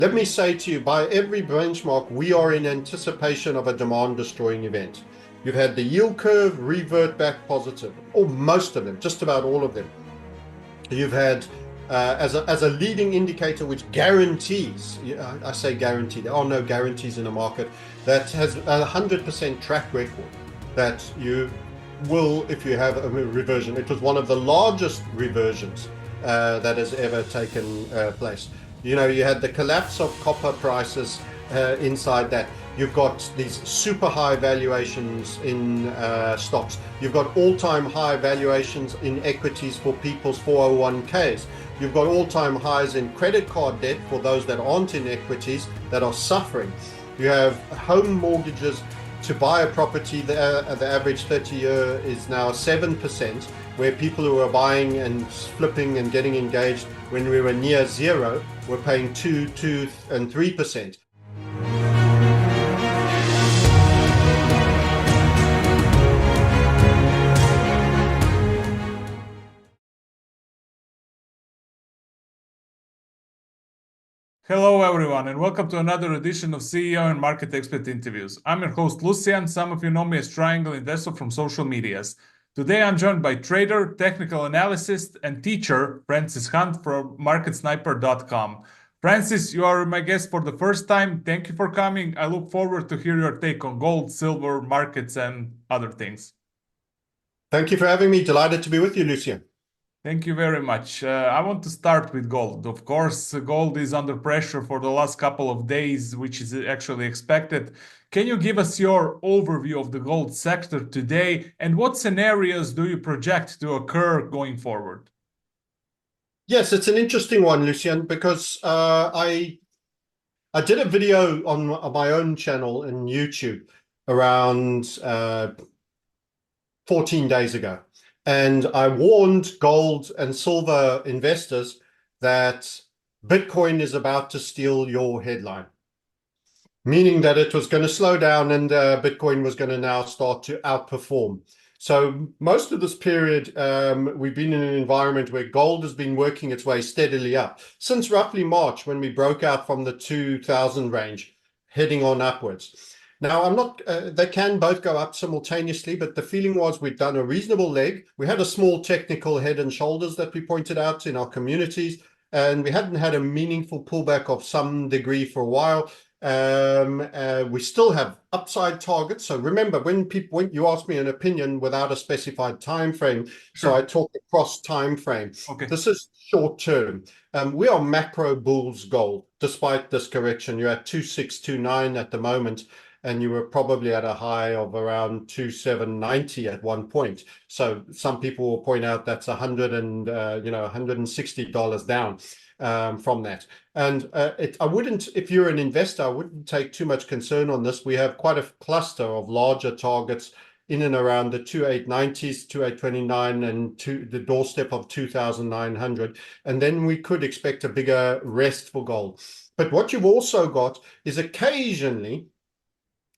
Let me say to you, by every benchmark, we are in anticipation of a demand-destroying event. You've had the yield curve revert back positive, or most of them, just about all of them. You've had, as a leading indicator, which guarantees, I say guarantee, there are no guarantees in a market, that has a 100% track record that you will, if you have a reversion. It was one of the largest reversions that has ever taken place. You know, you had the collapse of copper prices inside that. You've got these super high valuations in stocks. You've got all-time high valuations in equities for people's 401ks. You've got all-time highs in credit card debt for those that aren't in equities that are suffering. You have home mortgages to buy a property. The average 30-year is now 7%, where people who are buying and flipping and getting engaged when we were near zero were paying 2, and 3%. Hello, everyone, and welcome to another edition of CEO and Market Expert Interviews. I'm your host, Lucian. Some of you know me as Triangle Investor from social medias. Today, I'm joined by trader, technical analyst, and teacher, Francis Hunt from marketsniper.com. Francis, you are my guest for the first time. Thank you for coming. I look forward to hear your take on gold, silver, markets, and other things. Thank you for having me. Delighted to be with you, Lucian. Thank you very much. I want to start with gold. Of course, gold is under pressure for the last couple of days, which is actually expected. Can you give us your overview of the gold sector today, and what scenarios do you project to occur going forward? Yes, it's an interesting one, Lucian, because I did a video on my own channel in YouTube around 14 days ago. And I warned gold and silver investors that Bitcoin is about to steal your headline, meaning that it was going to slow down and Bitcoin was going to now start to outperform. So most of this period, we've been in an environment where gold has been working its way steadily up since roughly March, when we broke out from the 2000 range, heading on upwards. Now, I'm not, they can both go up simultaneously, but the feeling was we'd done a reasonable leg. We had a small technical head and shoulders that we pointed out in our communities, and we hadn't had a meaningful pullback of some degree for a while. We still have upside targets. So remember, when you ask me an opinion without a specified time frame, so I talk across time frame. Okay. This is short term. We are macro bulls gold, despite this correction. You're at 2629 at the moment, and you were probably at a high of around 2790 at one point. So some people will point out that's $160 down from that. And I wouldn't, if you're an investor, I wouldn't take too much concern on this. We have quite a cluster of larger targets in and around the 2890s, 2829, and to the doorstep of 2900. And then we could expect a bigger rest for gold. But what you've also got is occasionally,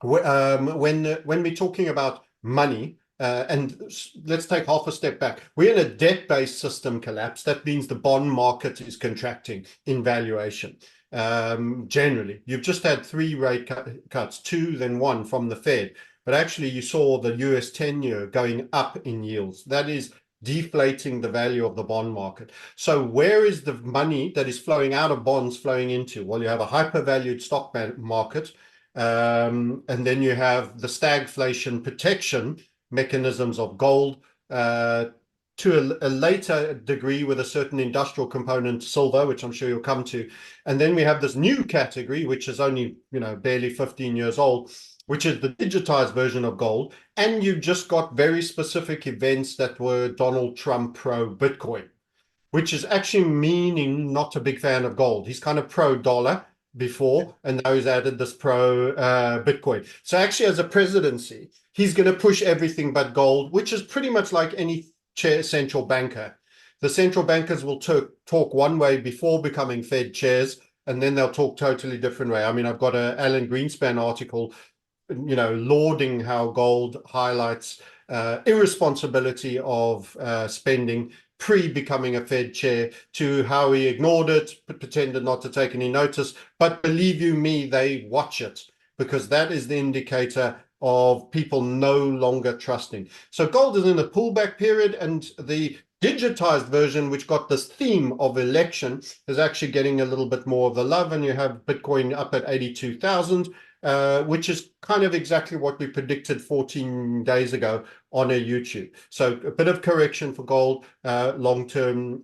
when we're talking about money, and let's take half a step back. We're in a debt-based system collapse. That means the bond market is contracting in valuation. Generally, you've just had 3 rate cuts, 2, then 1 from the Fed. But actually, you saw the US 10-year going up in yields. That is deflating the value of the bond market. So where is the money that is flowing out of bonds flowing into? Well, you have a hypervalued stock market. And then you have the stagflation protection mechanisms of gold, to a later degree with a certain industrial component, silver, which I'm sure you'll come to. And then we have this new category, which is only, barely 15 years old, which is the digitized version of gold. And you've just got very specific events that were Donald Trump pro Bitcoin, which is actually meaning not a big fan of gold. He's kind of pro dollar before, and now he's added this pro Bitcoin. So actually, as a presidency, he's going to push everything but gold, which is pretty much like any central banker. The central bankers will talk one way before becoming Fed chairs, and then they'll talk totally different way. I mean, I've got a Alan Greenspan article, lauding how gold highlights irresponsibility of spending pre-becoming a Fed chair to how he ignored it, pretended not to take any notice. But believe you me, they watch it, because that is the indicator of people no longer trusting. So gold is in a pullback period, and the digitized version, which got this theme of election, is actually getting a little bit more of the love, and you have Bitcoin up at 82,000, which is kind of exactly what we predicted 14 days ago on a YouTube. So a bit of correction for gold, long term,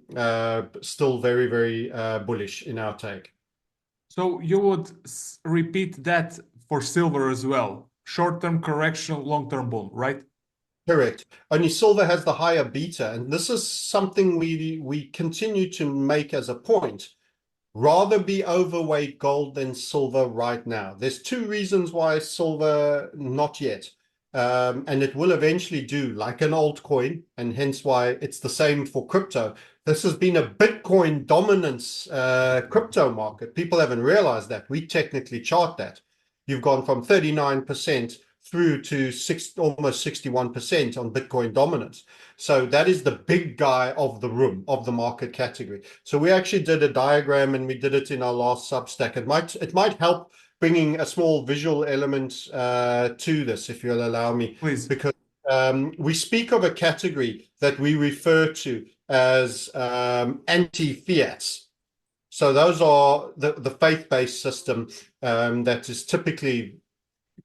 still very, very bullish in our take. So you would repeat that for silver as well. Short-term correction, long-term bull, right? Correct. Only silver has the higher beta, and this is something we continue to make as a point. Rather be overweight gold than silver right now. There's two reasons why silver not yet. And it will eventually do, like an altcoin, and hence why it's the same for crypto. This has been a Bitcoin dominance crypto market. People haven't realized that. We technically chart that. You've gone from 39% through to almost 61% on Bitcoin dominance. So that is the big guy of the room, of the market category. So we actually did a diagram, and we did it in our last Substack. It might help bringing a small visual element to this, if you'll allow me. Please. Because we speak of a category that we refer to as anti-fiats. So those are the faith-based system that is typically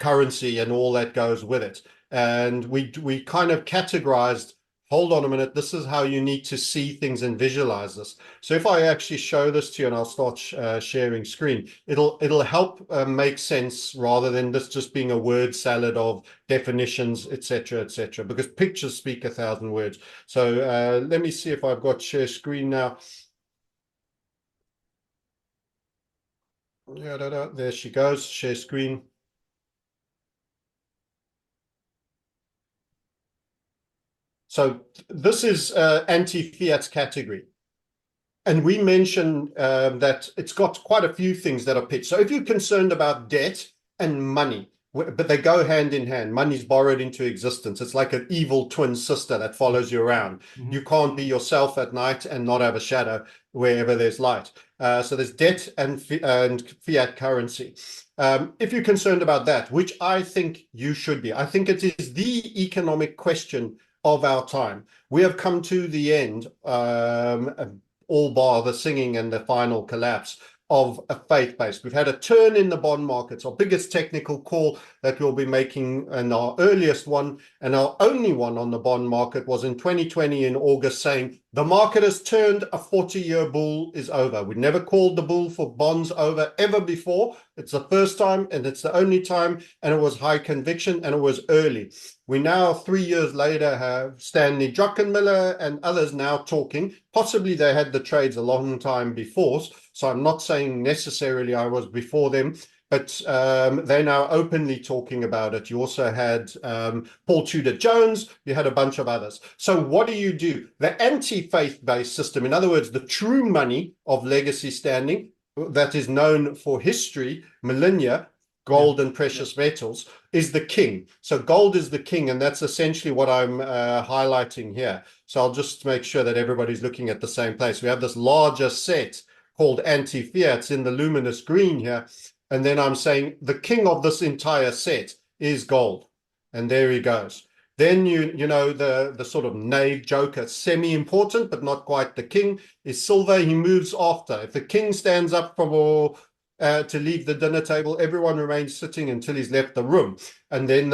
currency and all that goes with it. And we kind of categorized, hold on a minute, this is how you need to see things and visualize this. So if I actually show this to you, and I'll start sharing screen, it'll help make sense, rather than this just being a word salad of definitions, etc., because pictures speak 1,000 words. So let me see if I've got share screen now. Yeah, there she goes, share screen. So this is anti-fiat category. And we mentioned that it's got quite a few things that are pitched. So if you're concerned about debt and money, but they go hand in hand, money's borrowed into existence. It's like an evil twin sister that follows you around. Mm-hmm. You can't be yourself at night and not have a shadow wherever there's light. So there's debt and fiat currency. If you're concerned about that, which I think you should be, I think it is the economic question of our time. We have come to the end, all bar the singing and the final collapse of a faith-based. We've had a turn in the bond markets. Our biggest technical call that we'll be making, and our earliest one and our only one on the bond market, was in 2020 in August, saying the market has turned, a 40-year bull is over. We never called the bull for bonds over ever before. It's the first time, and it's the only time, and it was high conviction, and it was early. We now, 3 years later, have Stanley Druckenmiller and others now talking. Possibly they had the trades a long time before, so I'm not saying necessarily I was before them, but they're now openly talking about it. You also had Paul Tudor Jones, you had a bunch of others. So what do? The anti-faith-based system, in other words, the true money of legacy standing, that is known for history, millennia, gold and precious metals, is the king. So gold is the king, and that's essentially what I'm highlighting here. So I'll just make sure that everybody's looking at the same place. We have this larger set called anti-fiats in the luminous green here, and then I'm saying the king of this entire set is gold, and there he goes. Then you know the sort of knave joker, semi-important but not quite the king, is silver. He moves after. If the king stands up for to leave the dinner table, everyone remains sitting until he's left the room, and then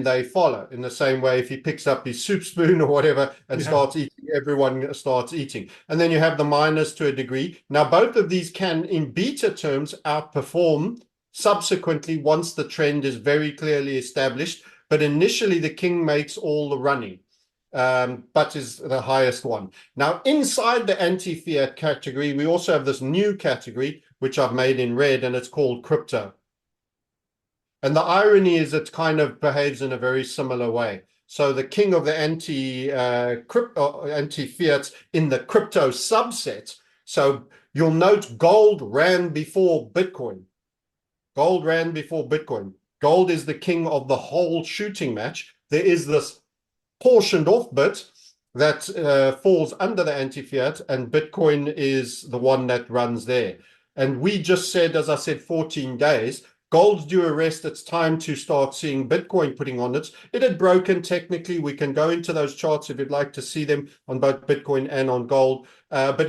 they follow. In the same way, if he picks up his soup spoon or whatever and starts eating, everyone starts eating. And then you have the miners to a degree. Now, both of these can, in beta terms, outperform subsequently once the trend is very clearly established. But initially, the king makes all the running, but is the highest one. Now, inside the anti-fiat category, we also have this new category, which I've made in red, and it's called crypto. And the irony is it kind of behaves in a very similar way. So the king of the anti-fiat in the crypto subset. So you'll note gold ran before Bitcoin. Gold ran before Bitcoin. Gold is the king of the whole shooting match. There is this portioned off bit, that falls under the anti-fiat, and Bitcoin is the one that runs there. And we just said, as I said, 14 days. Gold's due a rest. It's time to start seeing Bitcoin putting on it. It had broken technically. We can go into those charts if you'd like to see them on both Bitcoin and on gold. But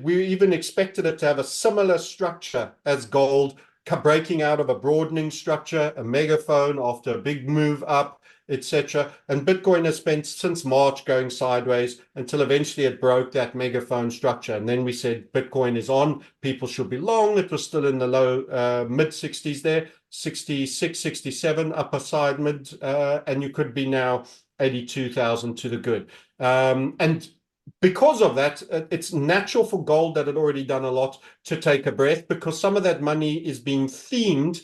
we even expected it to have a similar structure as gold, breaking out of a broadening structure, a megaphone after a big move up, etc. And Bitcoin has spent since March going sideways until eventually it broke that megaphone structure. And then we said Bitcoin is on, people should be long. It was still in the low mid 60s there, 66, 67 upper side mid, and you could be now 82,000 to the good. And because of that, it's natural for gold that had already done a lot to take a breath, because some of that money is being themed.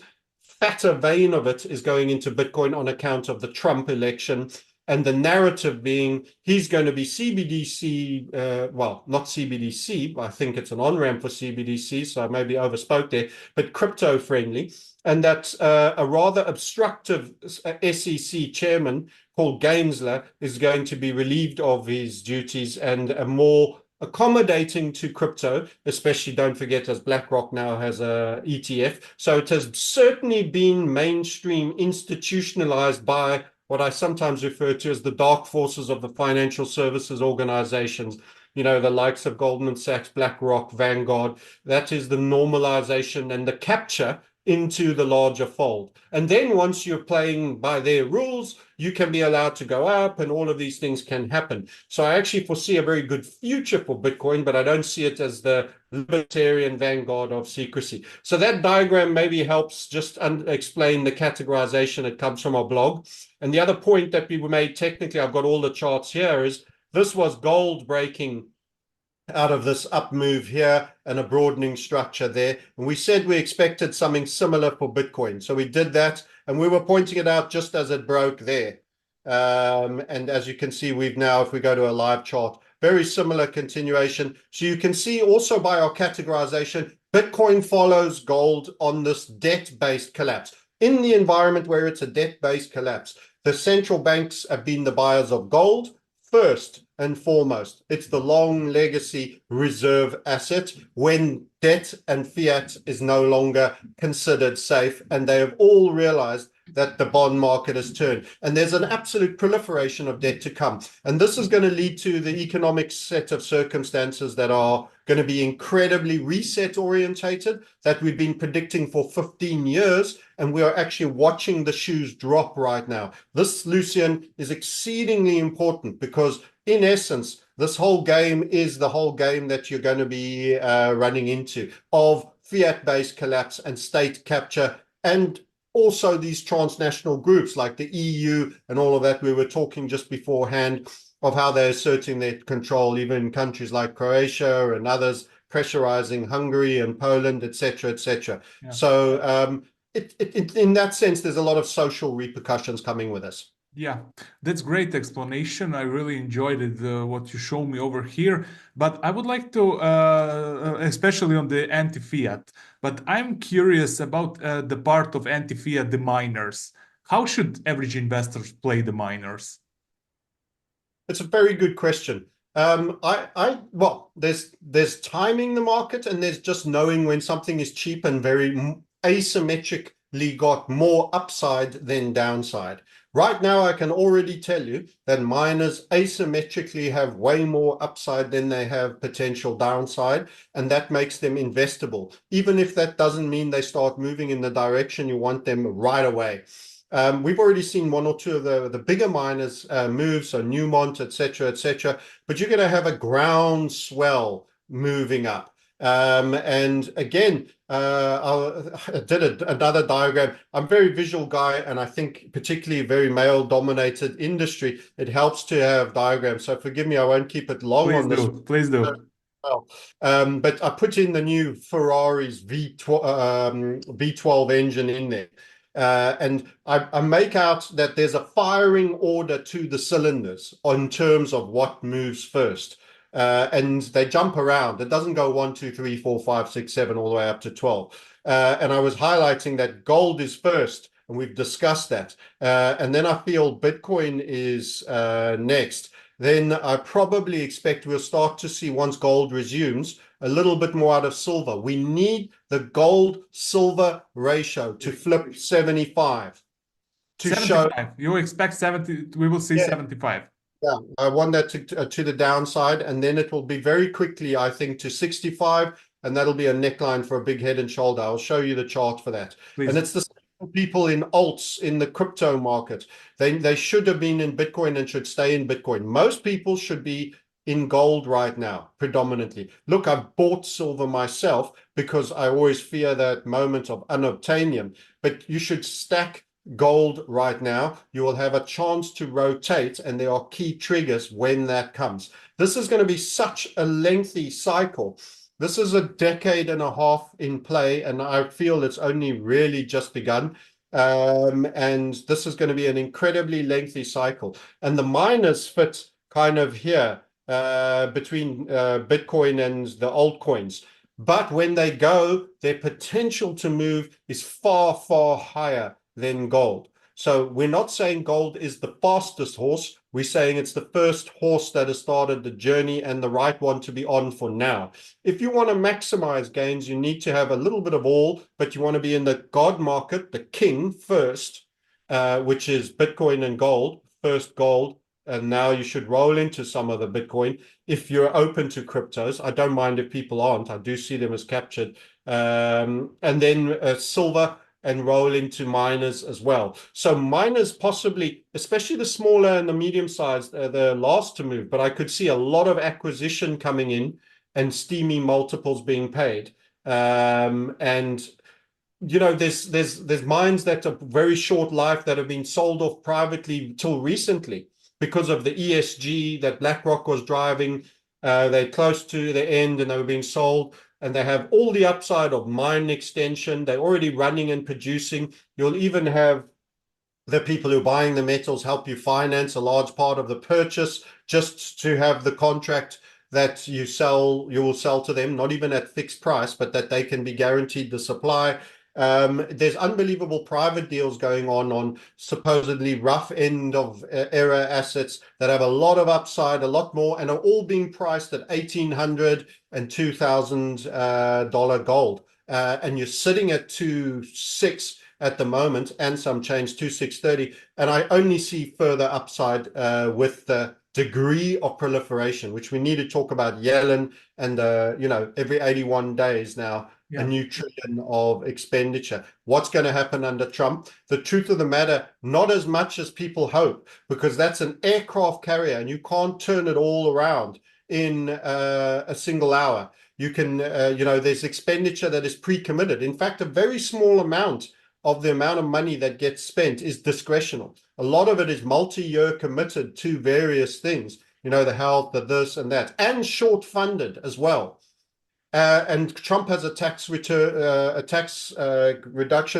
Fatter vein of it is going into Bitcoin on account of the Trump election, and the narrative being he's going to be CBDC, well, not CBDC, I think it's an on-ramp for CBDC, so I maybe overspoke there, but crypto friendly, and that a rather obstructive SEC chairman called Gainsler is going to be relieved of his duties, and a more accommodating to crypto, especially don't forget as BlackRock now has a ETF. So it has certainly been mainstream institutionalized by what I sometimes refer to as the dark forces of the financial services organizations, you know, the likes of Goldman Sachs, BlackRock, Vanguard. That is the normalization and the capture into the larger fold. And then once you're playing by their rules, you can be allowed to go up and all of these things can happen. So I actually foresee a very good future for Bitcoin, but I don't see it as the libertarian vanguard of secrecy. So that diagram maybe helps just explain the categorization. It comes from our blog. And the other point that we made technically, I've got all the charts here, is this was gold breaking out of this up move here and a broadening structure there. And we said we expected something similar for Bitcoin. So we did that, and we were pointing it out just as it broke there. And as you can see, we've now, if we go to a live chart, very similar continuation. So you can see also by our categorization, Bitcoin follows gold on this debt-based collapse. In the environment where it's a debt-based collapse, the central banks have been the buyers of gold first and foremost. It's the long legacy reserve asset when debt and fiat is no longer considered safe, and they have all realized that the bond market has turned, and there's an absolute proliferation of debt to come. And this is going to lead to the economic set of circumstances that are going to be incredibly reset orientated, that we've been predicting for 15 years, and we are actually watching the shoes drop right now. This, Lucian, is exceedingly important because in essence, this whole game is the whole game that you're going to be running into of fiat-based collapse and state capture, and also these transnational groups like the EU and all of that. We were talking just beforehand of how they're asserting their control, even in countries like Croatia and others, pressurizing Hungary and Poland, etc., etc. Yeah. So in that sense, there's a lot of social repercussions coming with us. Yeah, that's great explanation. I really enjoyed it, what you showed me over here. But I would like to, especially on the anti-fiat, but I'm curious about the part of anti-fiat, the miners. How should average investors play the miners? It's a very good question. Well, there's timing the market, and there's just knowing when something is cheap and very asymmetrically got more upside than downside. Right now, I can already tell you that miners asymmetrically have way more upside than they have potential downside, and that makes them investable, even if that doesn't mean they start moving in the direction you want them right away. We've already seen one or two of the bigger miners move, so Newmont, etc., but you're going to have a groundswell moving up. And again, I did another diagram. I'm a very visual guy, and I think particularly a very male-dominated industry, it helps to have diagrams. So forgive me, I won't keep it long on this. Please do. Well, but I put in the new Ferrari's V12 engine in there. And I make out that there's a firing order to the cylinders in terms of what moves first. And they jump around. It doesn't go 1, 2, 3, 4, 5, 6, 7, all the way up to 12. And I was highlighting that gold is first, and we've discussed that. And then I feel Bitcoin is next. then I probably expect we'll start to see, once gold resumes, a little bit more out of silver. We need the gold-silver ratio to flip 75 to show. 75. You expect 70, we will see Yeah, 75. yeah, I want that to the downside, and then it will be very quickly, I think, to 65, and that'll be a neckline for a big head and shoulder. I'll show you the chart for that. Please. And it's the same for people in alts, in the crypto market. They should have been in Bitcoin and should stay in Bitcoin. Most people should be in gold right now, predominantly. Look, I've bought silver myself because I always fear that moment of unobtainium, but you should stack gold right now. You will have a chance to rotate, and there are key triggers when that comes. This is going to be such a lengthy cycle. This is a decade and a half in play, and I feel it's only really just begun. And this is going to be an incredibly lengthy cycle. And the miners fit kind of here between Bitcoin and the altcoins. But when they go, their potential to move is far, far higher than gold. So we're not saying gold is the fastest horse. We're saying it's the first horse that has started the journey and the right one to be on for now. If you want to maximize gains, you need to have a little bit of all, but you want to be in the God market, the king first, which is Bitcoin and gold, first gold. And now you should roll into some of the Bitcoin if you're open to cryptos. I don't mind if people aren't. I do see them as captured. And then silver, and roll into miners as well. So miners possibly, especially the smaller and the medium sized, the last to move, but I could see a lot of acquisition coming in and steamy multiples being paid. And you know, there's mines that are very short life that have been sold off privately till recently because of the ESG that BlackRock was driving. They're close to the end and they were being sold, and they have all the upside of mine extension. They're already running and producing. You'll even have the people who are buying the metals help you finance a large part of the purchase just to have the contract that you will sell to them, not even at fixed price, but that they can be guaranteed the supply. There's unbelievable private deals going on supposedly rough end of era assets that have a lot of upside, a lot more, and are all being priced at $1,800 and $2,000 gold. And you're sitting at 2.6 at the moment, and some change, 2,630. And I only see further upside with the degree of proliferation, which we need to talk about Yellen and, every 81 days now. Yeah. A new trillion of expenditure. What's going to happen under Trump? The truth of the matter, not as much as people hope, because that's an aircraft carrier and you can't turn it all around in a single hour. You can, there's expenditure that is pre-committed. In fact, a very small amount of the amount of money that gets spent is discretional. A lot of it is multi-year committed to various things, the health, the this and that, and short funded as well. And Trump has a tax reduction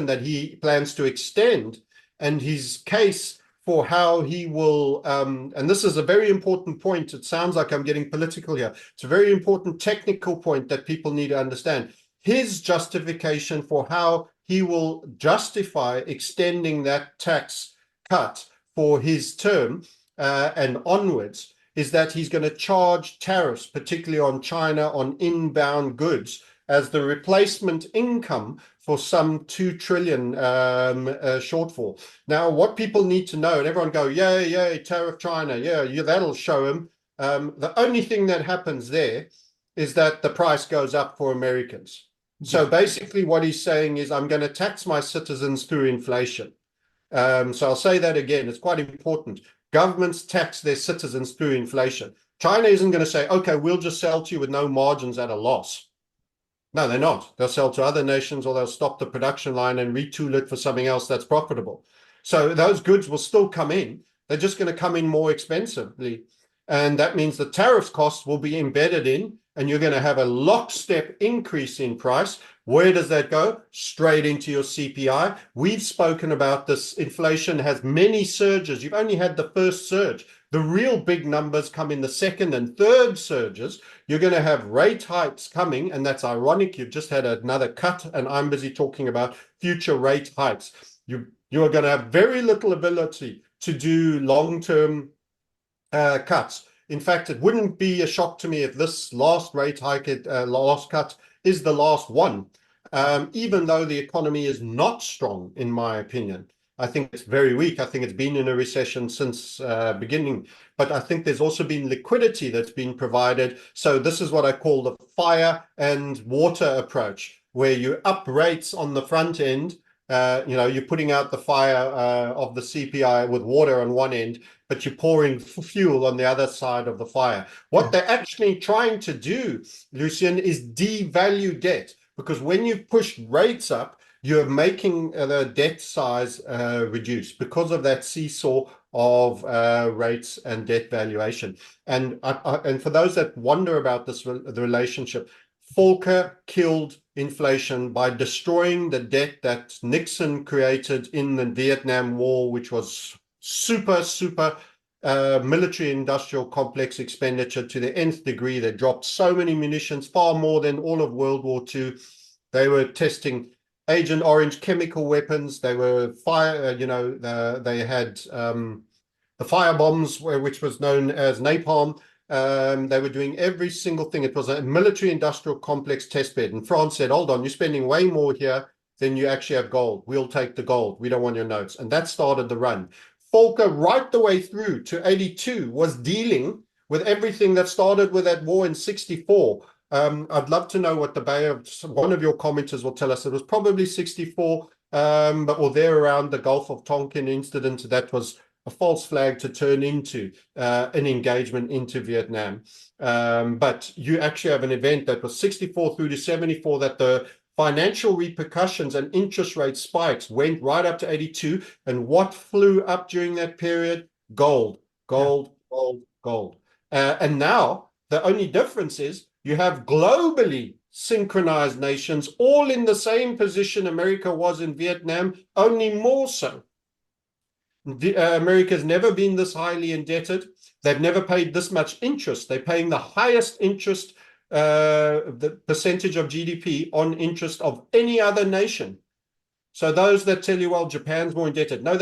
that he plans to extend, and his case for how he will, and this is a very important point. It sounds like I'm getting political here. It's a very important technical point that people need to understand. His justification for how he will justify extending that tax cut for his term and onwards is that he's going to charge tariffs, particularly on China, on inbound goods, as the replacement income for some 2 trillion shortfall. Now, what people need to know, and everyone go, yay, yay, tariff China, yeah, that'll show him. The only thing that happens there is that the price goes up for Americans. So basically what he's saying is, I'm going to tax my citizens through inflation. So I'll say that again. It's quite important. Governments tax their citizens through inflation. China isn't going to say, okay, we'll just sell to you with no margins at a loss. No, they're not. They'll sell to other nations, or they'll stop the production line and retool it for something else that's profitable. So those goods will still come in. They're just going to come in more expensively. And that means the tariff costs will be embedded in, and you're going to have a lockstep increase in price. Where does that go? Straight into your CPI. We've spoken about this. Inflation has many surges. You've only had the first surge. The real big numbers come in the second and third surges. You're going to have rate hikes coming, and that's ironic. You've just had another cut, and I'm busy talking about future rate hikes. You are going to have very little ability to do long-term cuts. In fact, it wouldn't be a shock to me if this last rate hike, last cut, is the last one, even though the economy is not strong, in my opinion. I think it's very weak. I think it's been in a recession since beginning, but I think there's also been liquidity that's been provided. So this is what I call the fire and water approach, where you up rates on the front end. You're putting out the fire of the CPI with water on one end, but you're pouring fuel on the other side of the fire. What they're actually trying to do, Lucian, is devalue debt, because when you push rates up, you're making the debt size reduce because of that seesaw of rates and debt valuation. And for those that wonder about the relationship, Volcker killed inflation by destroying the debt that Nixon created in the Vietnam War, which was super military industrial complex expenditure to the nth degree. They dropped so many munitions, far more than all of World War II. They were testing Agent Orange chemical weapons. They were they had the fire bombs, which was known as napalm. They were doing every single thing. It was a military industrial complex test bed. And France said, hold on, you're spending way more here than you actually have gold. We'll take the gold. We don't want your notes. And that started the run. Volcker, right the way through to 82, was dealing with everything that started with that war in 64. I'd love to know what one of your commenters will tell us. It was probably 64, or there around the Gulf of Tonkin incident that was a false flag to turn into an engagement into Vietnam. But you actually have an event that was 64 through to 74 that the financial repercussions and interest rate spikes went right up to 82. And what flew up during that period? Gold. And now the only difference is you have globally synchronized nations all in the same position America was in Vietnam, only more so. America's never been this highly indebted. They've never paid this much interest. They're paying the highest interest, the percentage of GDP on interest of any other nation. So those that tell you, well, Japan's more indebted. No,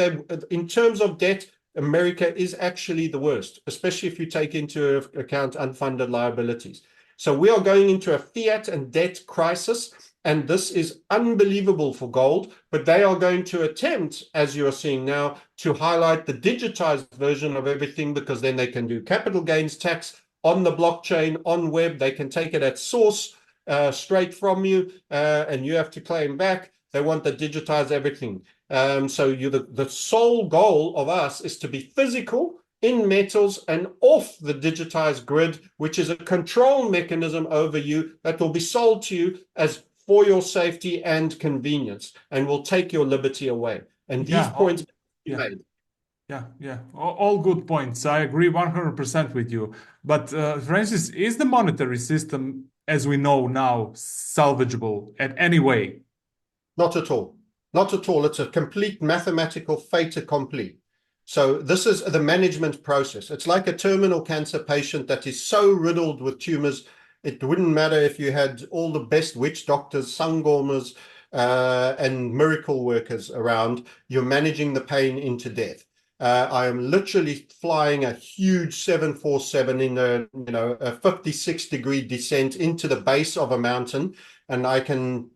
in terms of debt, America is actually the worst, especially if you take into account unfunded liabilities. So we are going into a fiat and debt crisis, and this is unbelievable for gold, but they are going to attempt, as you are seeing now, to highlight the digitized version of everything, because then they can do capital gains tax on the blockchain, on web. They can take it at source straight from you, and you have to claim back. They want to digitize everything. So the sole goal of us is to be physical, in metals, and off the digitized grid, which is a control mechanism over you that will be sold to you as for your safety and convenience, and will take your liberty away. And these points made. Yeah. All good points. I agree 100% with you. But Francis, is the monetary system, as we know now, salvageable at any way? Not at all. Not at all. It's a complete mathematical fait accompli. So this is the management process. It's like a terminal cancer patient that is so riddled with tumors, it wouldn't matter if you had all the best witch doctors, sangomas, and miracle workers around. You're managing the pain into death. I am literally flying a huge 747 in a 56-degree descent into the base of a mountain, and I can,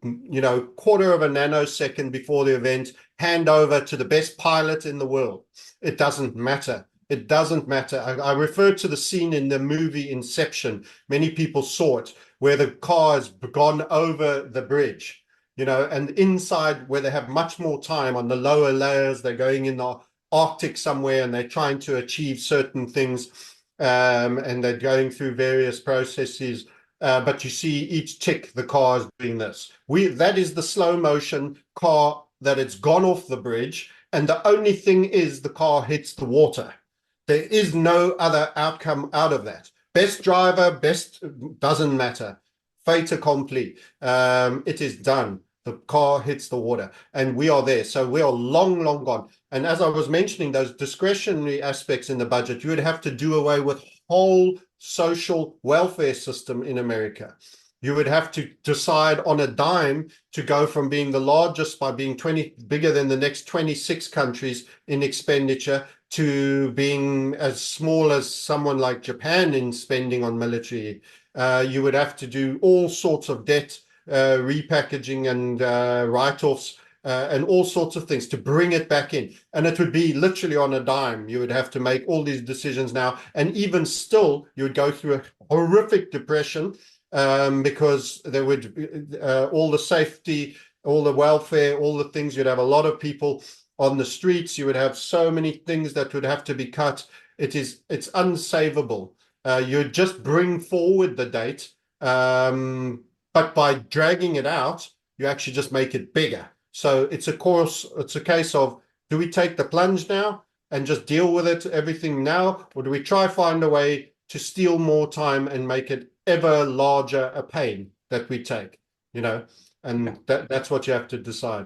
quarter of a nanosecond before the event, hand over to the best pilot in the world. It doesn't matter. It doesn't matter. I refer to the scene in the movie Inception. Many people saw it, where the car has gone over the bridge, and inside, where they have much more time on the lower layers, they're going in the Arctic somewhere and they're trying to achieve certain things, and they're going through various processes. But you see each tick, the car is doing this. That is the slow motion car that it's gone off the bridge, and the only thing is the car hits the water. There is no other outcome out of that. Best driver, best, doesn't matter. Fait accompli. It is done. The car hits the water, and we are there. So we are long gone. And as I was mentioning, those discretionary aspects in the budget, you would have to do away with whole social welfare system in America. You would have to decide on a dime to go from being the largest by being bigger than the next 26 countries in expenditure to being as small as someone like Japan in spending on military. You would have to do all sorts of debt repackaging and write-offs and all sorts of things to bring it back in. And it would be literally on a dime. You would have to make all these decisions now. And even still, you would go through a horrific depression because there would all the safety, all the welfare, all the things. You'd have a lot of people on the streets. You would have so many things that would have to be cut. It's unsavable. You'd just bring forward the date, but by dragging it out, you actually just make it bigger. So it's a case of, do we take the plunge now and just deal with it, everything now, or do we try find a way to steal more time and make it ever larger a pain that we take, and that's what you have to decide.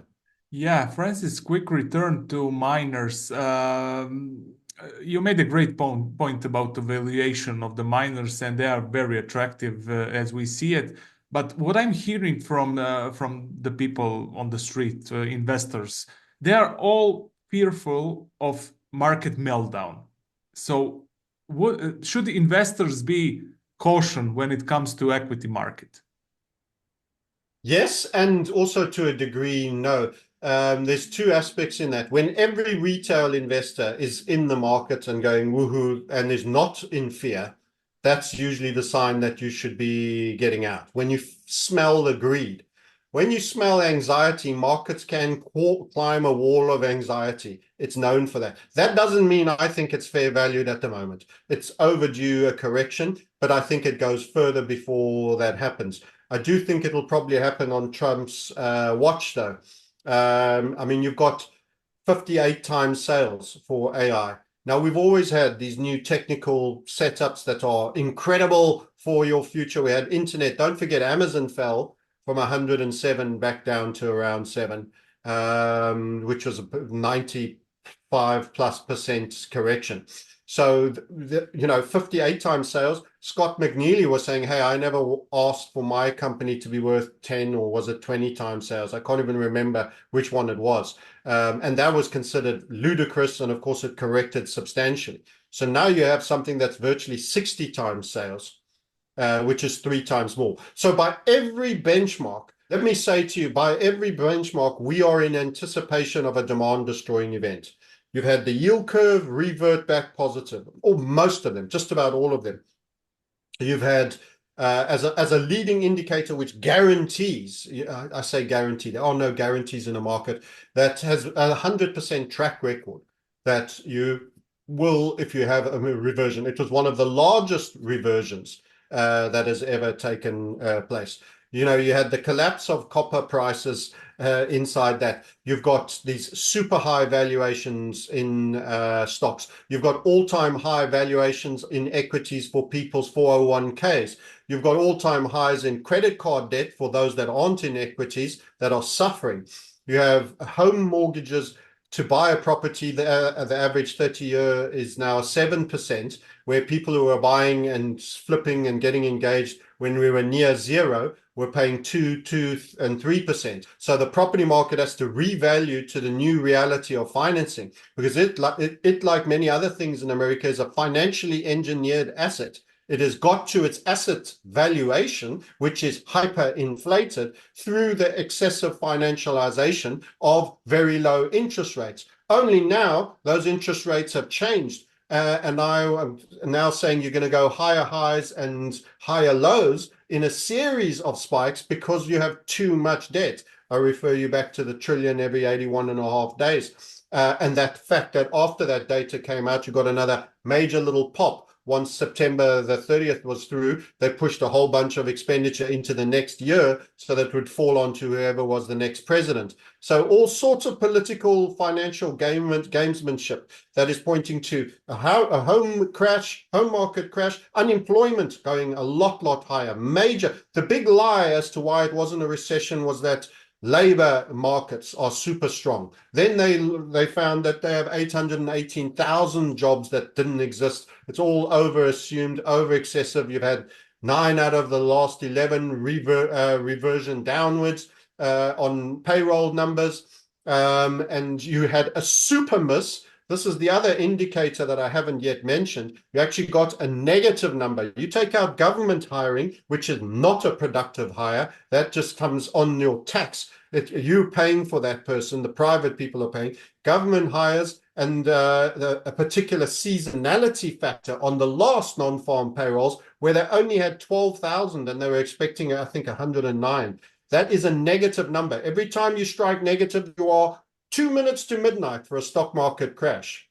Yeah, Francis, quick return to miners. You made a great point about the valuation of the miners, and they are very attractive as we see it. But what I'm hearing from the people on the street, investors, they are all fearful of market meltdown. So, should investors be caution when it comes to equity market? Yes, and also to a degree, no. There's two aspects in that. When every retail investor is in the market and going woohoo and is not in fear, that's usually the sign that you should be getting out. When you smell the greed, when you smell anxiety, markets can climb a wall of anxiety. It's known for that. That doesn't mean I think it's fair valued at the moment. It's overdue a correction, but I think it goes further before that happens. I do think it'll probably happen on Trump's watch, though. I mean, you've got 58 times sales for AI. Now, we've always had these new technical setups that are incredible for your future. We had internet. Don't forget, Amazon fell from 107 back down to around 7, which was a 95+% correction. So, 58 times sales. Scott McNeely was saying, hey, I never asked for my company to be worth 10 or was it 20 times sales? I can't even remember which one it was. And that was considered ludicrous. And of course, it corrected substantially. So now you have something that's virtually 60 times sales, which is 3 times more. So by every benchmark, let me say to you, by every benchmark, we are in anticipation of a demand destroying event. You've had the yield curve revert back positive, or most of them, just about all of them. You've had, as a leading indicator, which guarantees, I say guarantee, there are no guarantees in a market, that has a 100% track record that you will, if you have a reversion. It was one of the largest reversions that has ever taken place. You had the collapse of copper prices inside that. You've got these super high valuations in stocks. You've got all-time high valuations in equities for people's 401ks. You've got all-time highs in credit card debt for those that aren't in equities that are suffering. You have home mortgages to buy a property. The average 30-year is now 7%, where people who are buying and flipping and getting engaged when we were near zero were paying 2%, and 3%. So the property market has to revalue to the new reality of financing, because it, like many other things in America, is a financially engineered asset. It has got to its asset valuation, which is hyperinflated through the excessive financialization of very low interest rates. Only now those interest rates have changed. And I'm now saying you're going to go higher highs and higher lows in a series of spikes because you have too much debt. I refer you back to the trillion every 81.5 days. And that fact that after that data came out, you got another major little pop. Once September the 30th was through, they pushed a whole bunch of expenditure into the next year so that it would fall onto whoever was the next president. So all sorts of political, financial gamesmanship that is pointing to a home market crash, unemployment going a lot higher. Major. The big lie as to why it wasn't a recession was that labor markets are super strong. Then they found that they have 818,000 jobs that didn't exist. It's all over assumed, over excessive. You've had 9 out of the last 11 reversion downwards on payroll numbers. And you had a super miss this is the other indicator that I haven't yet mentioned. You actually got a negative number. You take out government hiring, which is not a productive hire. That just comes on your tax. You're paying for that person. The private people are paying. Government hires and a particular seasonality factor on the last non-farm payrolls, where they only had 12,000 and they were expecting, I think, 109. That is a negative number. Every time you strike negative, you are 2 minutes to midnight for a stock market crash.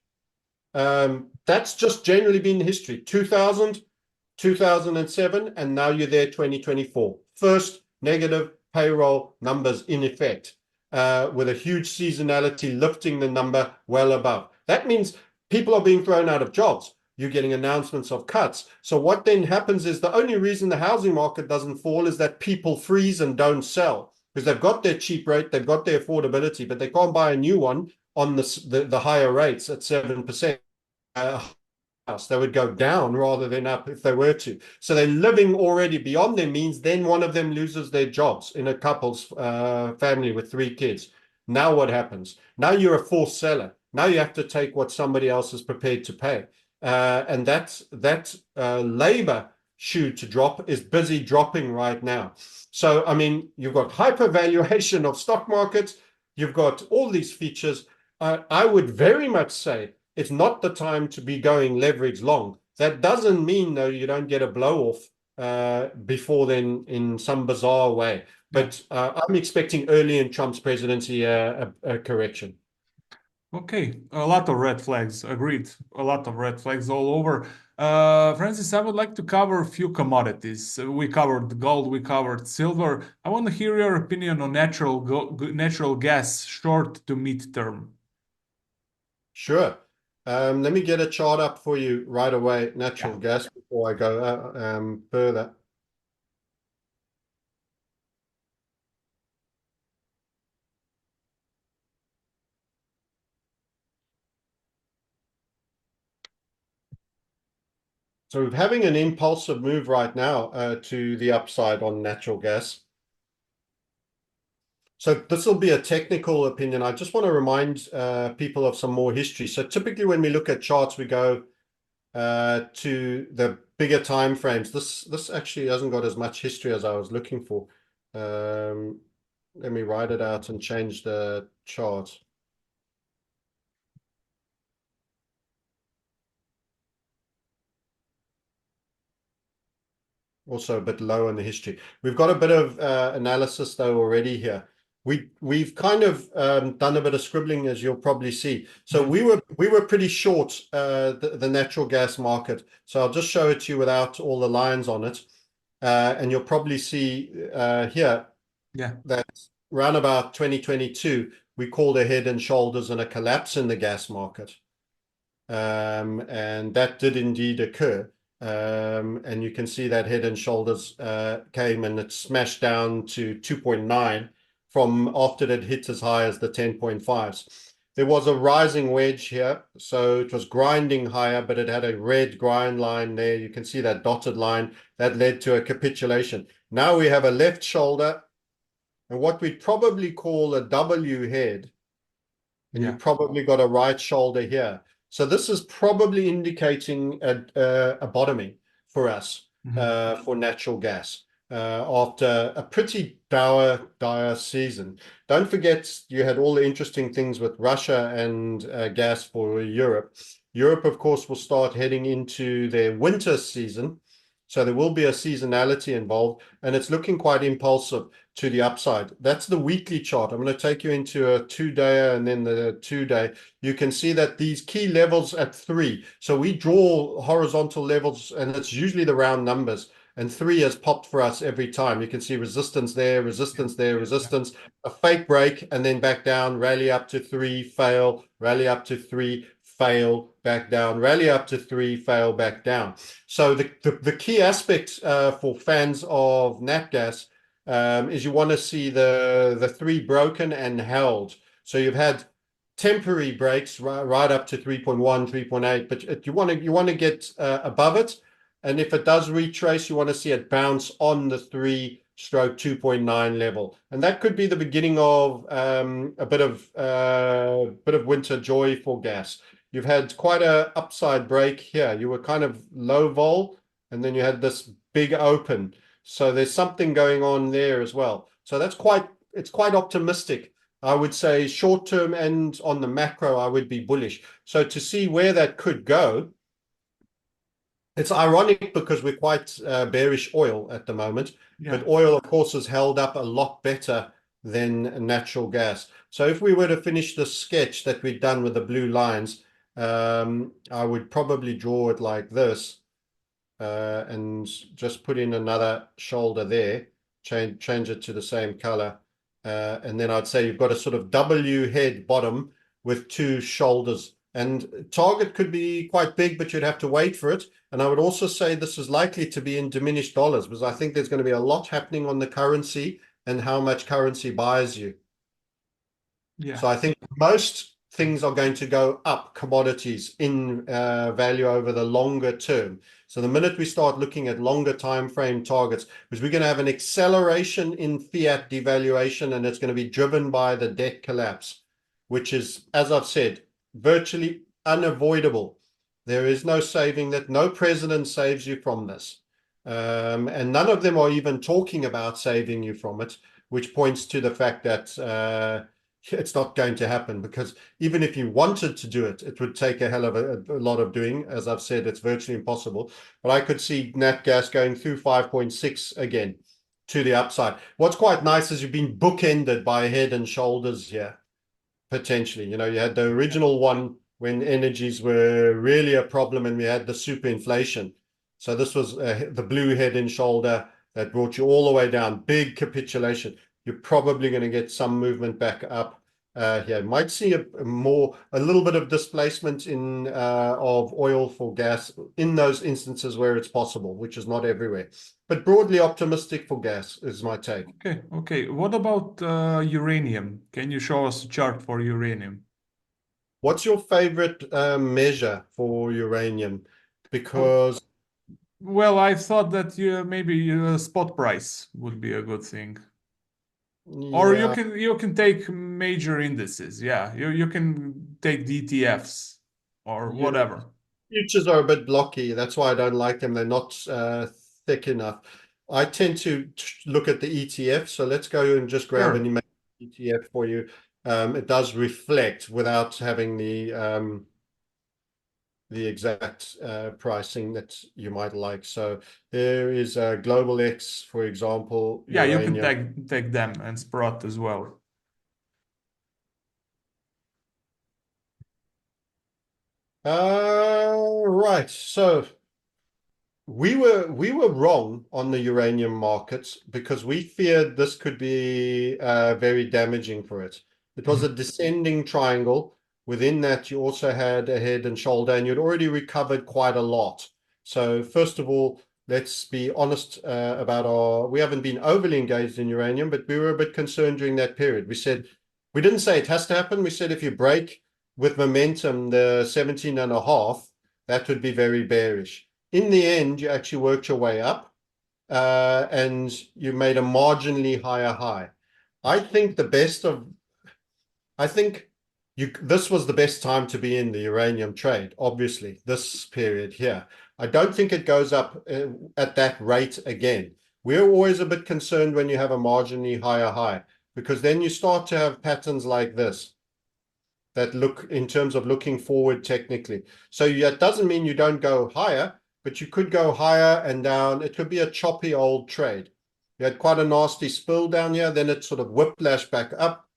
That's just generally been history. 2000, 2007, and now you're there 2024. First negative payroll numbers in effect, with a huge seasonality lifting the number well above. That means people are being thrown out of jobs. You're getting announcements of cuts. So what then happens is the only reason the housing market doesn't fall is that people freeze and don't sell, because they've got their cheap rate, they've got their affordability, but they can't buy a new one on the higher rates at 7%. They would go down rather than up if they were to. So they're living already beyond their means. Then one of them loses their jobs in a couple's family with 3 kids. Now what happens? Now you're a forced seller. Now you have to take what somebody else is prepared to pay. And that labor shoe to drop is busy dropping right now. So, I mean, you've got hypervaluation of stock markets. You've got all these features. I would very much say it's not the time to be going leverage long. That doesn't mean, though, you don't get a blow off before then in some bizarre way. But I'm expecting early in Trump's presidency a correction. Okay, a lot of red flags. Agreed. A lot of red flags all over. Francis, I would like to cover a few commodities. We covered gold, we covered silver. I want to hear your opinion on natural gas, short to mid-term. Sure. Let me get a chart up for you right away, natural gas, before I go further. So we're having an impulsive move right now to the upside on natural gas. So this will be a technical opinion. I just want to remind people of some more history. So typically when we look at charts, we go to the bigger time frames. This actually hasn't got as much history as I was looking for. Let me write it out and change the chart. Also a bit low in the history. We've got a bit of analysis though already here. We've kind of done a bit of scribbling, as you'll probably see. So we were pretty short the natural gas market. So I'll just show it to you without all the lines on it, and you'll probably see here that around about 2022 we called a head and shoulders and a collapse in the gas market, and that did indeed occur. And you can see that head and shoulders came and it smashed down to 2.9 from after it hit as high as the 10.5s. There was a rising wedge here, so it was grinding higher, but it had a red grind line there. You can see that dotted line that led to a capitulation. Now we have a left shoulder and what we'd probably call a W head, and you've probably got a right shoulder here. So this is probably indicating a bottoming for us for natural gas after a pretty dire season. Don't forget, you had all the interesting things with Russia and gas for Europe. Europe, of course, will start heading into their winter season. So there will be a seasonality involved, and it's looking quite impulsive to the upside. That's the weekly chart. I'm going to take you into a 2-day and then the 2-day. You can see that these key levels at 3. So we draw horizontal levels, and it's usually the round numbers. And 3 has popped for us every time. You can see resistance there, resistance there, resistance, a fake break, and then back down, rally up to 3, fail, rally up to 3, fail, back down, rally up to 3, fail, back down. So the key aspect for fans of nat gas is you want to see the 3 broken and held. So you've had temporary breaks right up to 3.1, 3.8, but you want to get above it. And if it does retrace, you want to see it bounce on the 3/2.9 level, and that could be the beginning of a bit of winter joy for gas. you've had quite a upside break here. You were kind of low vol, and then you had this big open. So there's something going on there as well. So it's quite optimistic. I would say short term and on the macro, I would be bullish. So to see where that could go, it's ironic because we're quite bearish oil at the moment, Yeah. but oil, of course, has held up a lot better than natural gas. So if we were to finish the sketch that we've done with the blue lines, I would probably draw it like this and just put in another shoulder there, change it to the same color. And then I'd say you've got a sort of W head bottom with two shoulders. And target could be quite big, but you'd have to wait for it. And I would also say this is likely to be in diminished dollars because I think there's going to be a lot happening on the currency and how much currency buys you. Yeah. So I think most things are going to go up, commodities in value over the longer term. So the minute we start looking at longer time frame targets, because we're going to have an acceleration in fiat devaluation, and it's going to be driven by the debt collapse, which is, as I've said, virtually unavoidable. There is no saving that. No president saves you from this. And none of them are even talking about saving you from it, which points to the fact that it's not going to happen, because even if you wanted to do it, it would take a hell of a lot of doing. As I've said, it's virtually impossible. But I could see nat gas going through 5.6 again to the upside. What's quite nice is you've been bookended by head and shoulders here, potentially. You know, you had the original one when energies were really a problem and we had the super inflation. So this was the blue head and shoulder that brought you all the way down. Big capitulation. You're probably going to get some movement back up here. Might see a little bit of displacement in of oil for gas in those instances where it's possible, which is not everywhere. But broadly optimistic for gas is my take. Okay. Okay. What about uranium? Can you show us a chart for uranium? What's your favorite measure for uranium? Oh, Because well, I thought that maybe spot price would be a good thing. Or yeah, you can take major indices. Yeah, you can take DTFs or yeah, whatever. futures are a bit blocky. That's why I don't like them. They're not thick enough. I tend to look at the ETF. So let's go and just grab an Sure. ETF for you. It does reflect without having the exact pricing that you might like. So there is a Global X, for example, Yeah, you can uranium. take them and Sprott as well. Right. So we were wrong on the uranium markets because we feared this could be very damaging for it. It was a Mhm. descending triangle. Within that, you also had a head and shoulder, and you'd already recovered quite a lot. So first of all, let's be honest about we haven't been overly engaged in uranium, but we were a bit concerned during that period. We didn't say it has to happen. We said if you break with momentum the 17.5, that would be very bearish. In the end, you actually worked your way up and you made a marginally higher high. I think the best of, I think this was the best time to be in the uranium trade, obviously, this period here. I don't think it goes up at that rate again. We're always a bit concerned when you have a marginally higher high, because then you start to have patterns like this that look in terms of looking forward technically. So that doesn't mean you don't go higher, but you could go higher and down. It could be a choppy old trade. You had quite a nasty spill down here, then it sort of whiplashed back up.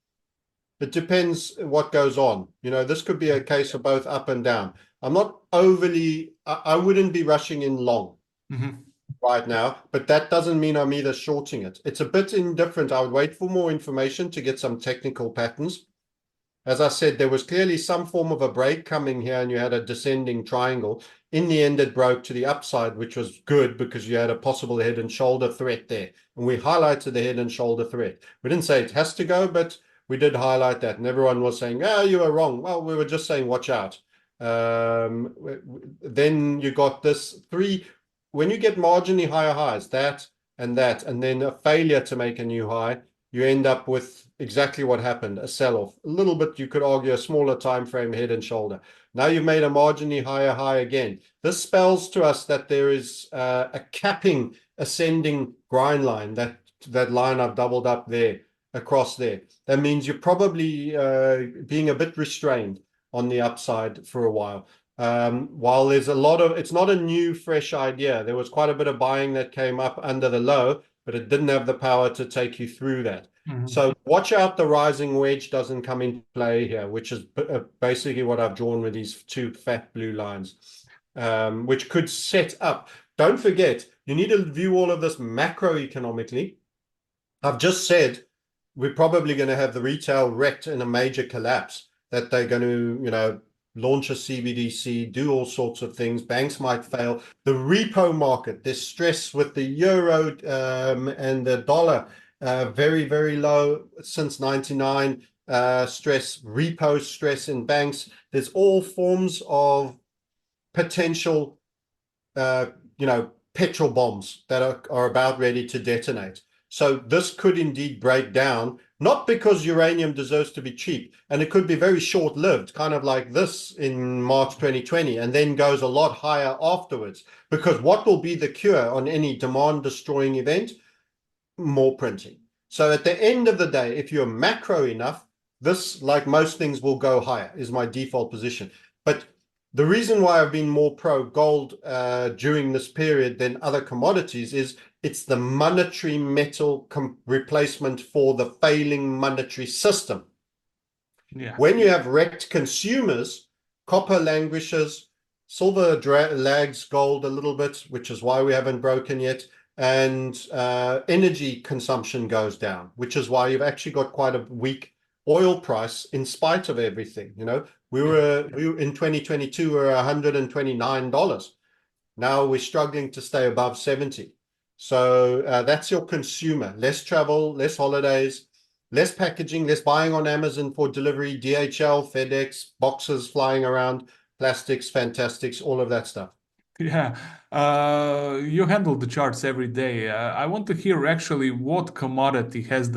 It depends what goes on. You know, this could be a case of both up and down. I'm not overly, I wouldn't be rushing in long Mhm. right now, but that doesn't mean I'm either shorting it. It's a bit indifferent. I would wait for more information to get some technical patterns. As I said, there was clearly some form of a break coming here, and you had a descending triangle. In the end, it broke to the upside, which was good because you had a possible head and shoulder threat there. And we highlighted the head and shoulder threat. We didn't say it has to go, but we did highlight that. And everyone was saying, oh, you were wrong. Well, we were just saying, watch out. Then you got this when you get marginally higher highs, that, and then a failure to make a new high, you end up with exactly what happened, a sell-off. A little bit, you could argue, a smaller time frame, head and shoulder. Now you've made a marginally higher high again. This spells to us that there is a capping ascending grind line, that line I've doubled up there, across there. That means you're probably being a bit restrained on the upside for a while. While there's a lot of, it's not a new, fresh idea. There was quite a bit of buying that came up under the low, but it didn't have the power to take you through that. So watch out the rising wedge doesn't come into play here, which is basically what I've drawn with these two fat blue lines, which could set up. Don't forget, you need to view all of this macroeconomically. I've just said we're probably going to have the retail wrecked in a major collapse, that they're going to, launch a CBDC, do all sorts of things. Banks might fail. The repo market, there's stress with the euro and the dollar, very, very low since 99. Stress, repo stress in banks. There's all forms of potential, petrol bombs that are about ready to detonate. So this could indeed break down, not because uranium deserves to be cheap, and it could be very short-lived, kind of like this in March 2020, and then goes a lot higher afterwards. Because what will be the cure on any demand-destroying event? More printing. So at the end of the day, if you're macro enough, this, like most things, will go higher, is my default position. But the reason why I've been more pro gold during this period than other commodities is it's the monetary metal replacement for the failing monetary system. Yeah. When you have wrecked consumers, copper languishes, silver lags gold a little bit, which is why we haven't broken yet, and energy consumption goes down, which is why you've actually got quite a weak oil price in spite of everything. We were in 2022, we were $129. Now we're struggling to stay above 70. So that's your consumer. Less travel, less holidays, less packaging, less buying on Amazon for delivery, DHL, FedEx, boxes flying around, plastics, fantastics, all of that stuff. Yeah, you handle the charts every day. I want to hear actually what commodity has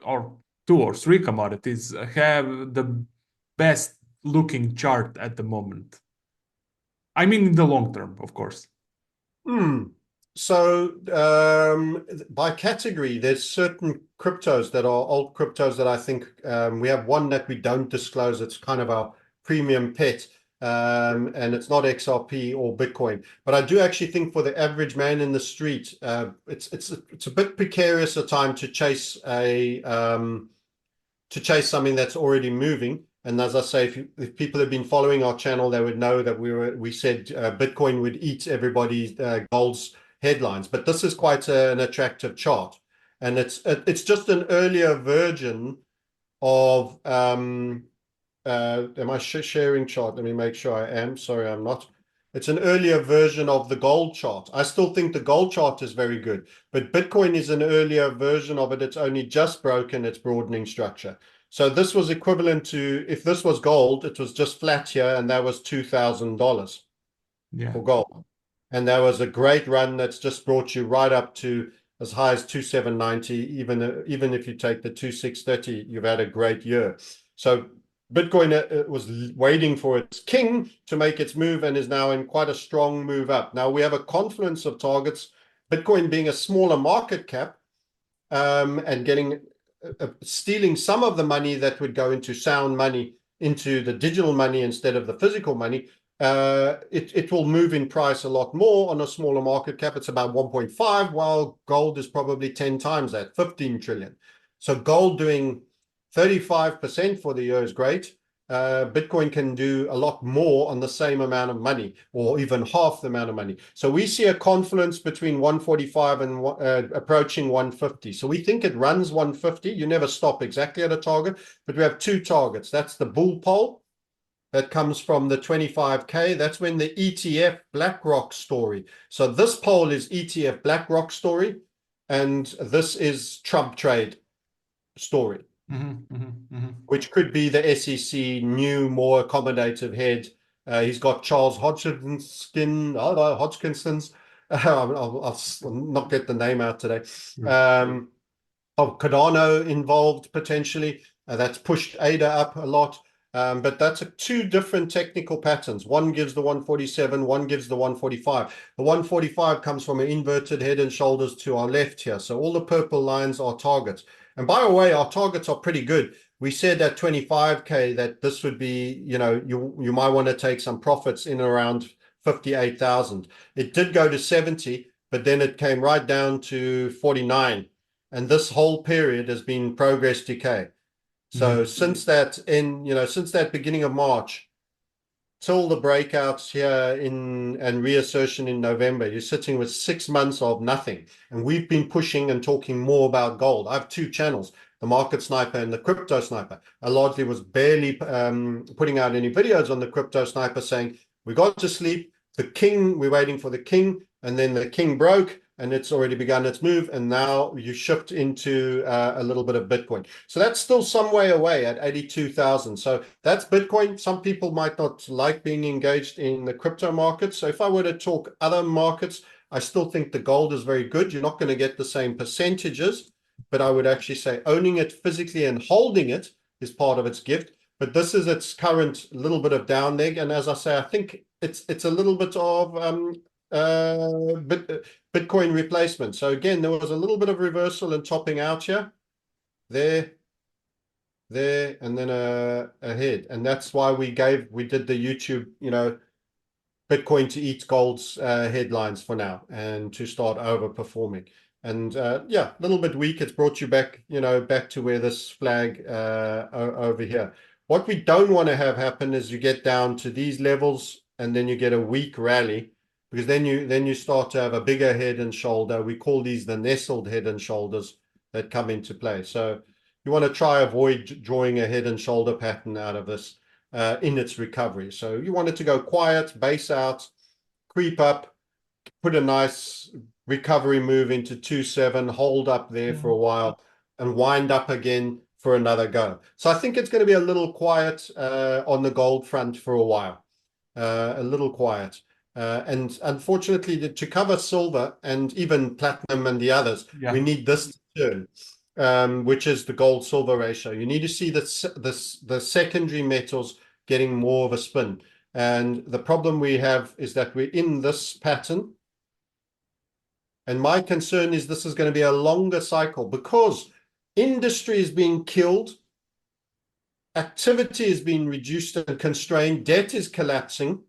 or two or three commodities have the best looking chart at the moment. I mean, in the long term, of course. So by category, there's certain cryptos that are old cryptos that I think we have one that we don't disclose. It's kind of our premium pet. And it's not XRP or Bitcoin, but I do actually think for the average man in the street, it's a bit precarious a time to chase something that's already moving. And as I say, if people have been following our channel, they would know that we said Bitcoin would eat everybody's gold's headlines. But this is quite an attractive chart, and it's just an earlier version of. Am I sharing chart? Let me make sure I am. Sorry, I'm not. It's an earlier version of the gold chart. I still think the gold chart is very good, but Bitcoin is an earlier version of it. It's only just broken its broadening structure. So this was equivalent to, if this was gold, it was just flat here, and that was $2,000 for gold. And that was a great run that's just brought you right up to as high as 2,790. Even if you take the 2,630, you've had a great year. So Bitcoin was waiting for its king to make its move and is now in quite a strong move up. Now we have a confluence of targets, Bitcoin being a smaller market cap and getting stealing some of the money that would go into sound money into the digital money instead of the physical money. It will move in price a lot more on a smaller market cap. It's about 1.5, while gold is probably 10 times that, 15 trillion. So gold doing 35% for the year is great. Bitcoin can do a lot more on the same amount of money, or even half the amount of money. So we see a confluence between 145 and approaching 150. So we think it runs 150. You never stop exactly at a target, but we have two targets. That's the bull pole that comes from the 25K. That's when the ETF BlackRock story. So this pole is ETF BlackRock story, and this is Trump trade story. Which could be the SEC new, more accommodative head. He's got Charles Hodgkinson. I'll not get the name out today. of Cardano involved potentially. That's pushed ADA up a lot. But that's two different technical patterns. One gives the 147, one gives the 145. The 145 comes from an inverted head and shoulders to our left here. So all the purple lines are targets. And by the way, our targets are pretty good. We said at 25K that this would be, you might want to take some profits in around 58,000. It did go to 70, but then it came right down to 49. And this whole period has been progress decay. So since that beginning of March till the breakouts here and reassertion in November, you're sitting with 6 months of nothing. And we've been pushing and talking more about gold. I have two channels, the Market Sniper and the Crypto Sniper. I largely was barely putting out any videos on the Crypto Sniper saying, we got to sleep, the king, we're waiting for the king, and then the king broke, and it's already begun its move, and now you shift into a little bit of Bitcoin. So that's still some way away at 82,000. So that's Bitcoin. Some people might not like being engaged in the crypto market. So if I were to talk other markets, I still think the gold is very good. You're not going to get the same percentages, but I would actually say owning it physically and holding it is part of its gift. But this is its current little bit of down leg. And as I say, I think it's a little bit of Bitcoin replacement. So again, there was a little bit of reversal and topping out here, there, and then ahead. And that's why we did the YouTube, Bitcoin to eat gold's headlines for now and to start overperforming. And yeah, a little bit weak. It's brought you back, back to where this flag over here. What we don't want to have happen is you get down to these levels and then you get a weak rally, because then you start to have a bigger head and shoulder. We call these the nestled head and shoulders that come into play. So you want to try avoid drawing a head and shoulder pattern out of this in its recovery. So you want it to go quiet, base out, creep up, put a nice recovery move into 2.7, hold up there for a while, and wind up again for another go. So I think it's going to be a little quiet on the gold front for a while, a little quiet. And unfortunately, to cover silver and even platinum and the others, we need this to turn, which is the gold-silver ratio. You need to see the secondary metals getting more of a spin. And the problem we have is that we're in this pattern. And my concern is this is going to be a longer cycle because industry is being killed, activity is being reduced and constrained, debt is collapsing,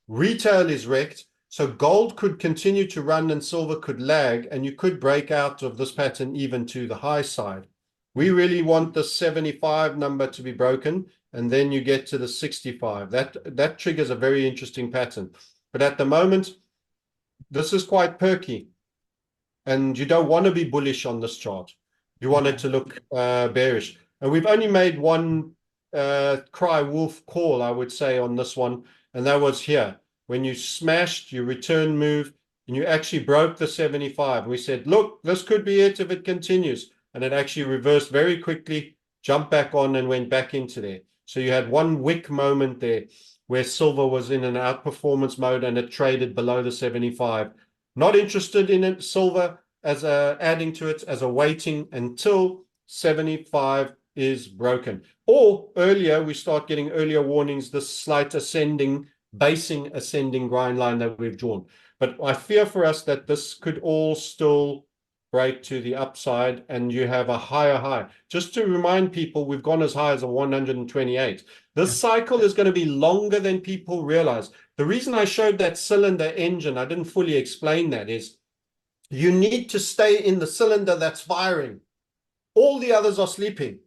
retail is wrecked, so gold could continue to run and silver could lag, and you could break out of this pattern even to the high side. We really want the 75 number to be broken, and then you get to the 65. That triggers a very interesting pattern. But at the moment, this is quite perky, and you don't want to be bullish on this chart. You want it to look bearish. And we've only made one cry wolf call, I would say, on this one, and that was here. When you smashed your return move and you actually broke the 75. We said, look, this could be it if it continues. And it actually reversed very quickly, jumped back on and went back into there. So you had one wick moment there where silver was in an outperformance mode and it traded below the 75. Not interested in it, silver, as adding to it as a waiting until 75 is broken. Or earlier, we start getting earlier warnings, this slight basing ascending grind line that we've drawn. But I fear for us that this could all still break to the upside and you have a higher high. Just to remind people, we've gone as high as a 128. This cycle is going to be longer than people realize. The reason I showed that cylinder engine, I didn't fully explain that, is you need to stay in the cylinder that's firing. All the others are sleeping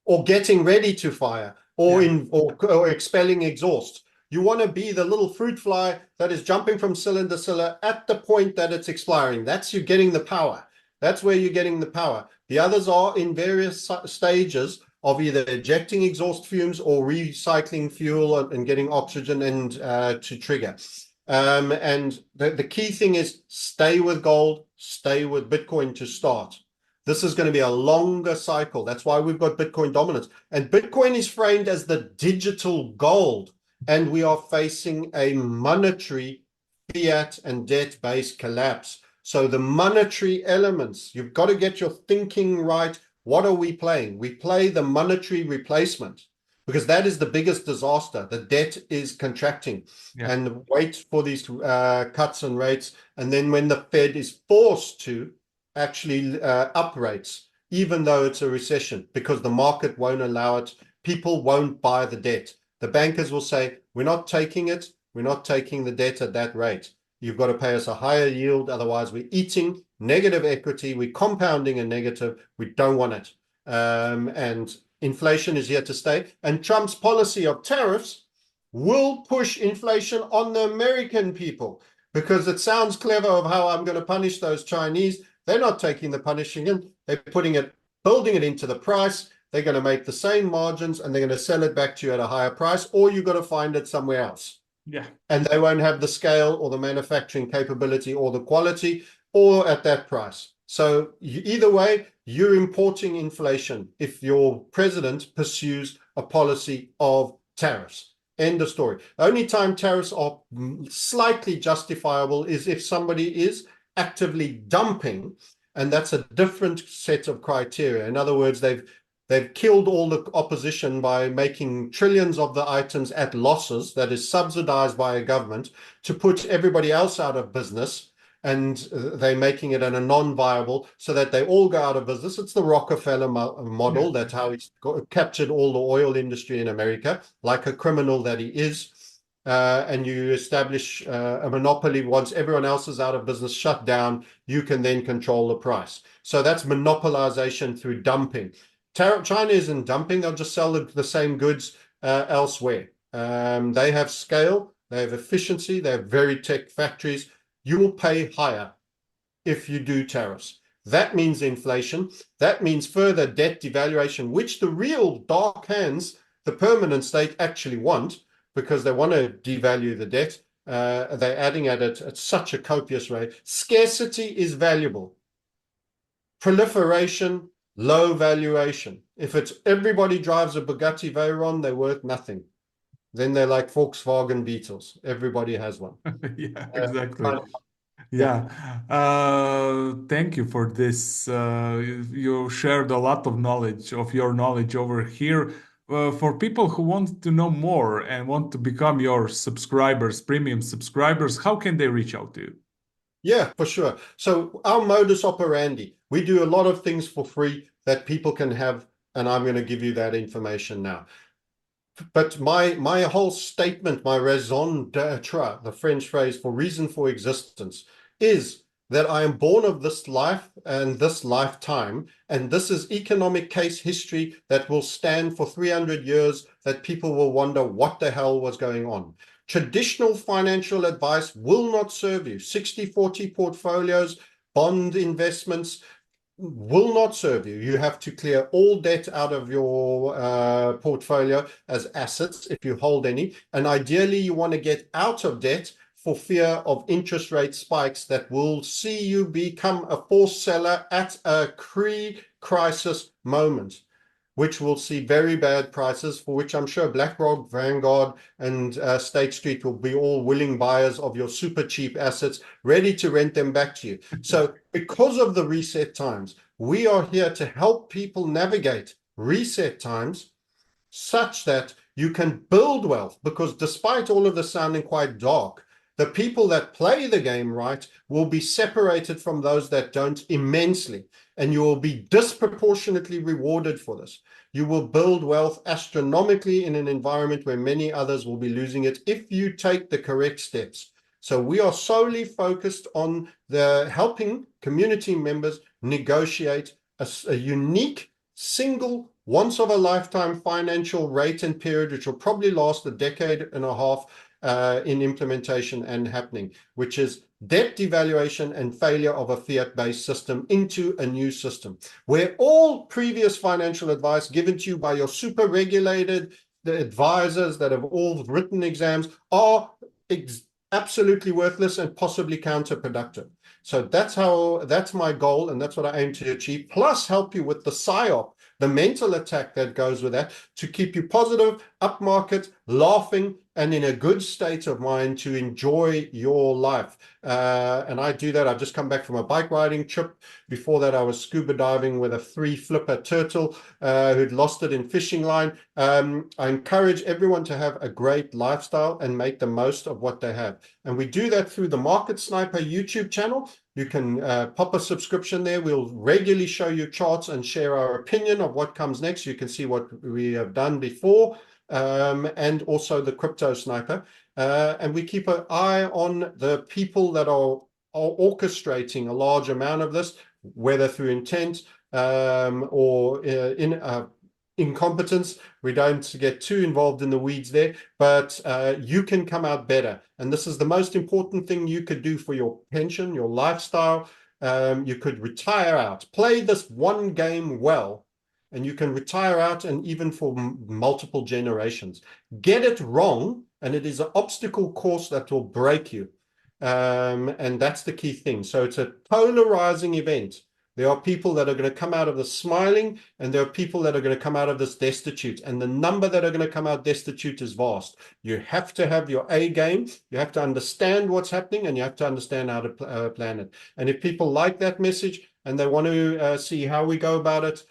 or getting ready to fire or expelling exhaust. You want to be the little fruit fly that is jumping from cylinder to cylinder at the point that it's expiring. That's you getting the power. That's where you're getting the power. The others are in various stages of either ejecting exhaust fumes or recycling fuel and getting oxygen and to trigger. And the key thing is stay with gold, stay with Bitcoin to start. This is going to be a longer cycle. That's why we've got Bitcoin dominance. And Bitcoin is framed as the digital gold. And we are facing a monetary fiat and debt-based collapse. So the monetary elements, you've got to get your thinking right. What are we playing? We play the monetary replacement because that is the biggest disaster. The debt is contracting and wait for these cuts and rates. And then when the Fed is forced to actually up rates, even though it's a recession, because the market won't allow it, people won't buy the debt. The bankers will say, we're not taking it. We're not taking the debt at that rate. You've got to pay us a higher yield. Otherwise, we're eating negative equity. We're compounding a negative. We don't want it. And inflation is here to stay. And Trump's policy of tariffs will push inflation on the American people because it sounds clever of how I'm going to punish those Chinese. They're not taking the punishing in. They're putting it, building it into the price. They're going to make the same margins and they're going to sell it back to you at a higher price, or you've got to find it somewhere else. Yeah. And they won't have the scale or the manufacturing capability or the quality or at that price. So either way, you're importing inflation if your president pursues a policy of tariffs. End of story. The only time tariffs are slightly justifiable is if somebody is actively dumping, and that's a different set of criteria. In other words, they've killed all the opposition by making trillions of the items at losses that is subsidized by a government to put everybody else out of business. And they're making it in a non-viable so that they all go out of business. It's the Rockefeller model. That's how he's captured all the oil industry in America, like a criminal that he is. And you establish a monopoly. Once everyone else is out of business, shut down, you can then control the price. So that's monopolization through dumping. China isn't dumping. They'll just sell the same goods elsewhere. They have scale. They have efficiency. They have very tech factories. You will pay higher if you do tariffs. That means inflation. That means further debt devaluation, which the real dark hands, the permanent state, actually want because they want to devalue the debt. They're adding at it at such a copious rate. Scarcity is valuable. Proliferation, low valuation. If it's everybody drives a Bugatti Veyron, they're worth nothing. Then they're like Volkswagen Beetles. Everybody has one. Yeah, exactly. Yeah. Thank you for this. You shared a lot of knowledge of your knowledge over here. For people who want to know more and want to become your subscribers, premium subscribers, how can they reach out to you? Yeah, for sure. So our modus operandi, we do a lot of things for free that people can have, and I'm going to give you that information now. But my whole statement, my raison d'etre, the French phrase for reason for existence, is that I am born of this life and this lifetime, and this is economic case history that will stand for 300 years, that people will wonder what the hell was going on. Traditional financial advice will not serve you. 60-40 portfolios, bond investments, will not serve you. You have to clear all debt out of your portfolio as assets if you hold any. And ideally, you want to get out of debt for fear of interest rate spikes that will see you become a forced seller at a pre-crisis moment, which will see very bad prices, for which I'm sure BlackRock, Vanguard, and State Street will be all willing buyers of your super cheap assets, ready to rent them back to you. So because of the reset times, we are here to help people navigate reset times such that you can build wealth, because despite all of this sounding quite dark, the people that play the game right will be separated from those that don't immensely, and you will be disproportionately rewarded for this. You will build wealth astronomically in an environment where many others will be losing it if you take the correct steps. So we are solely focused on the helping community members negotiate a unique, single, once of a lifetime financial rate and period, which will probably last a decade and a half in implementation and happening, which is debt devaluation and failure of a fiat-based system into a new system, where all previous financial advice given to you by your super regulated advisors that have all written exams are absolutely worthless and possibly counterproductive. So that's my goal, and that's what I aim to achieve, plus help you with the PSYOP, the mental attack that goes with that to keep you positive, upmarket, laughing, and in a good state of mind to enjoy your life. And I do that. I've just come back from a bike riding trip. Before that, I was scuba diving with a 3-flipper turtle who'd lost it in fishing line. I encourage everyone to have a great lifestyle and make the most of what they have. And we do that through the Market Sniper YouTube channel. You can pop a subscription there. We'll regularly show you charts and share our opinion of what comes next. You can see what we have done before. And also the Crypto Sniper. And we keep an eye on the people that are orchestrating a large amount of this, whether through intent or incompetence. We don't get too involved in the weeds there, but you can come out better. And this is the most important thing you could do for your pension, your lifestyle. You could retire out, play this one game well, and you can retire out, and even for multiple generations. Get it wrong, and it is an obstacle course that will break you. And that's the key thing. So it's a polarizing event. There are people that are going to come out of this smiling, and there are people that are going to come out of this destitute. And the number that are going to come out destitute is vast. You have to have your A game. You have to understand what's happening, and you have to understand how to plan it. And if people like that message and they want to see how we go about it,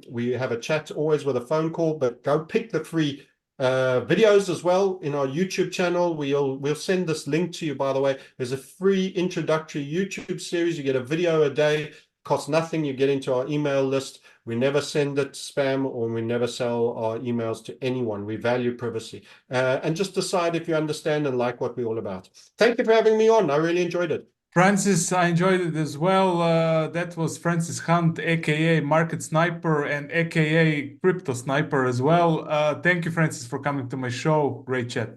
we have a chat always with a phone call, but go pick the free videos as well in our YouTube channel. We'll send this link to you, by the way. There's a free introductory YouTube series. You get a video a day, costs nothing. You get into our email list. We never send it spam, or we never sell our emails to anyone. We value privacy. And just decide if you understand and like what we're all about. Thank you for having me on. I really enjoyed it. Francis, I enjoyed it as well. That was Francis Hunt, aka Market Sniper, and aka Crypto Sniper as well. Thank you, Francis, for coming to my show. Great chat.